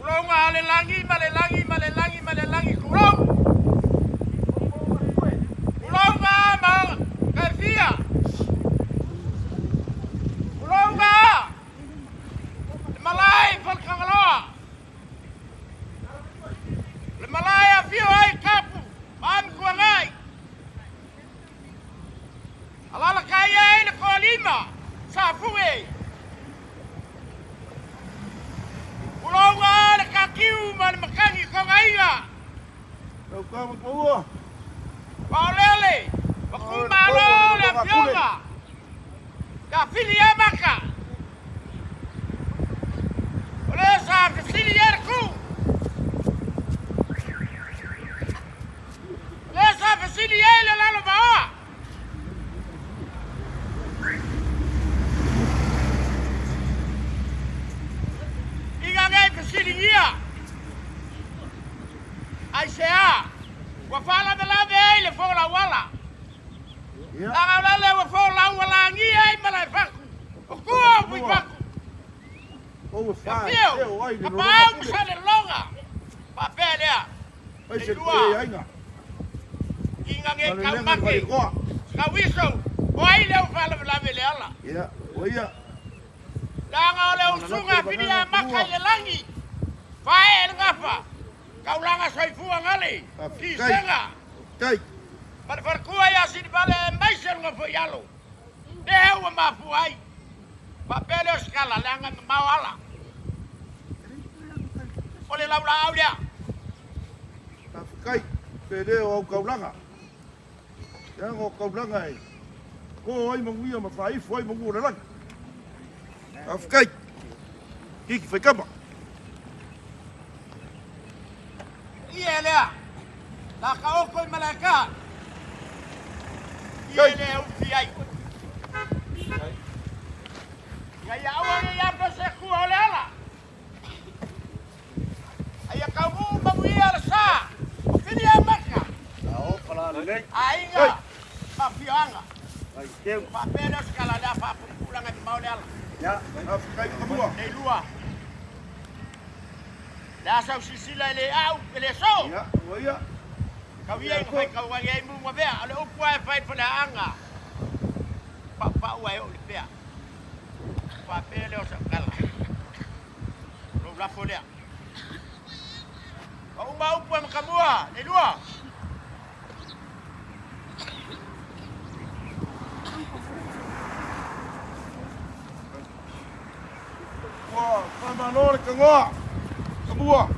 Kuronga alelangi malelangi kurong. Kuronga ma kafia. Kuronga. Malai falkangaloa. Malaya fio ai kapu. Mam kuangai. Alala kaya ile kolima. Safuwe. Kuronga le kakiu man makangi kongainga. Đâu có một cú à? Paulele, bakumalo le pionga. Ka filia maka. Ole sa filia ku. Le sa filia le la lo ba. Filia. Ai sea. Wa fala de la ve le fo la wala. La le wa fo la wala ngi ai mala faku. O ku pu faku. Ô sai, eu ai de novo. Pa sa le longa. Papel ya. Ai se te ai nga. Inga nge ka maki. Ka wiso. Oi le fala la ve le ala. Ya, oia. La nga le usunga filia maka le langi. Fael ngapa? Kau langa soifua ngali. Kisenga. Kai. Par kua ya sin vale maisel ngafo yalo. Dewa mafu ai. Papel skala langa mawala. Ole laula aulia. Kai. Pede o kau langa. Yang o kau langa ai. Ko ai manguia ma fai foi mangu na lang. Kai. Kiki foi kama. Ielea, la kaoko malaka. Ielea ufiai. Ya awane ya pase kuolela. Aya kamu mabuia sa. Finia maka. Ao pala le. Ainga. Mafianga. Ai teu. Papel skala da fa pulang at maulela. Ya, kai kamua. Nei lua. Dasau sisila le au le so. Ya, oia. Kau ia ko kau wa ia mu wa bea ale o kwai fai fa la anga. Pa wa o le bea. Pa pele o sa kala. Lo la folea. Au ma u pa makamua, le lua. Wa, pa manole kangoa. Kamua.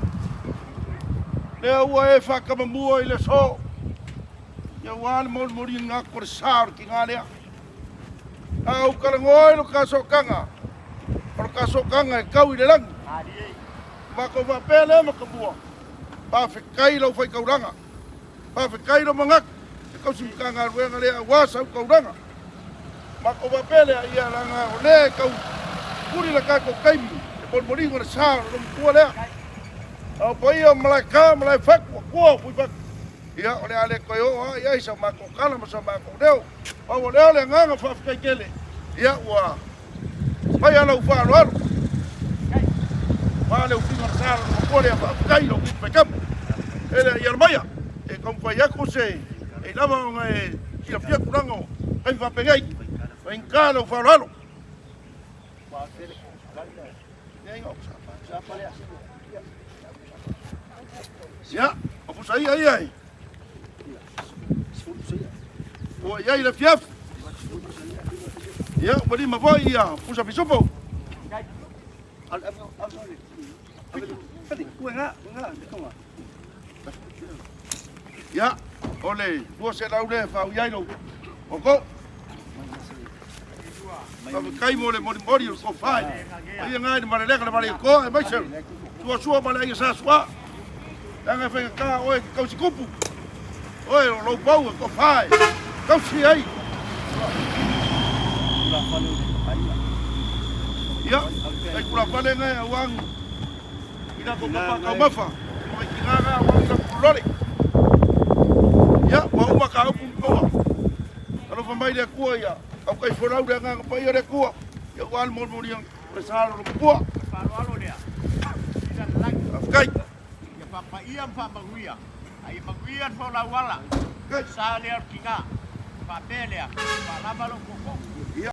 Le ua e whakamamua i le so. Ia wāne mori ngā kore sāru ki ngā lea. Au karangoi lo kasokanga. Oro kasokanga e kau i le langi. Mako wapele ma kamua. Pa whikai lau whai kauranga. Pa whikai lau mangak. E kau simkanga ruenga lea wāsau kauranga. Mako wapele a ia langa o le kau. Kuri la kako kaimi. E mori ngā sāru lo mkua lea. Au pai o malaka malai fak ko pu fak ia ole ale ko yo ia isa ma ko kala ma sa ma ko deu pa o le nganga fa fa kele ia wa pai ala u fa lo wa le u fina sa ko le fa kai lo ki pekam ele ia maya e kom fa ya ko se e lava e ki a fia kurango ai fa pegai fa in kala u fa lo wa tele ia ingo sa pa le ya, apa saya ai. O ia le fiaf. Ya, bali ma voi ia, pusa bisopo. Ya, ole, dua se laude fa ia lo. Oko. Kai mo le mori ko fai. Ia ngai ma le le ma le ko e mai se. Tua ma le sa sua. Đang phải ca ôi câu chỉ cúp ôi lâu bầu có phải câu chỉ ấy ya cái cura vale ngay uang kita có kau mafa mai kira uang tak lori ya mau makau pun kau kalau pemain dia kuat ya kau kai forau dia ngang pemain dia kuat ya uang mau yang besar kuat Palu dia. Tidak lagi. Kai. Ia papaia whamaguia. Ai maguia whola wala. Kai. Sa lea kinga. Papelea. Palama lo koko.